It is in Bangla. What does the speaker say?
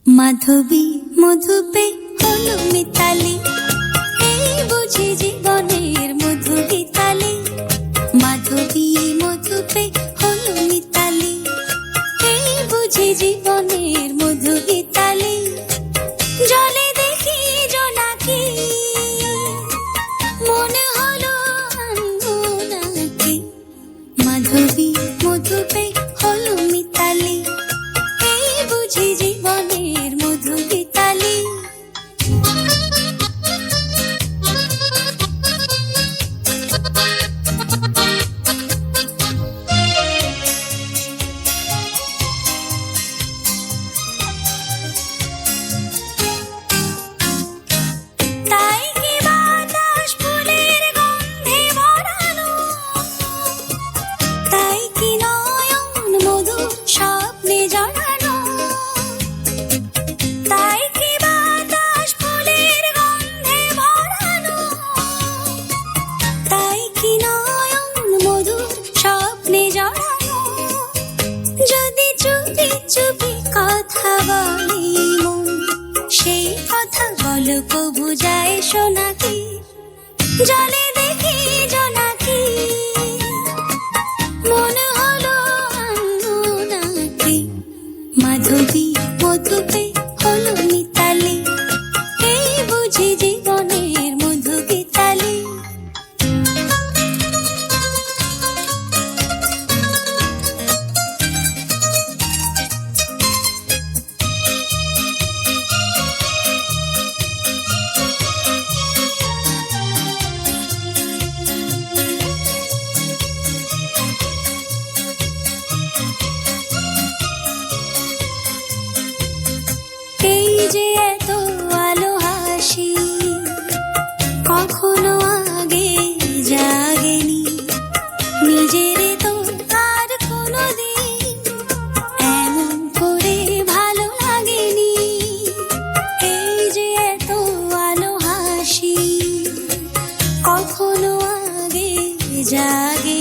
মাধবী মধুপে হলো মিতালি, এই বুঝি জীবনের মধু গীতালি। মাধবী মধুপে হলো মিতালি, এই বুঝি জীবনের মধু গীতালি। জলে দেখি জোনাকি, মনে হলো আনবো নাকি। মাধবী মধুপে হলো মিতালি, এই বুঝি জীবনের মধু গীতালি। তাই কি বাতাস ফুলের গন্ধে ভরানো, তাই কি নয়ন মধুর স্বপ্নে জড়ানো। তাই কি বাতাস ফুলের গন্ধে ভরানো, তাই কি নয়ন মধুর স্বপ্নে জড়ানো। যদি চুপি চুপি কথা বলি মন, সেই কথা গল্প বুঝায় শোনাকি। জলে দেখি জোনাকি, মনে হলো আনবো নাকি। মাধবী মধুপে হলো মিতালি, এই বুঝি জীবনের মধু গীতালি। এই যে এত আলো হাসি, কখনো আগে জাগেনি। নিজের তো আর কোনোদিন এমন করে ভালো লাগেনি। এই যে এত আলো হাসি, কখনো আগে জাগে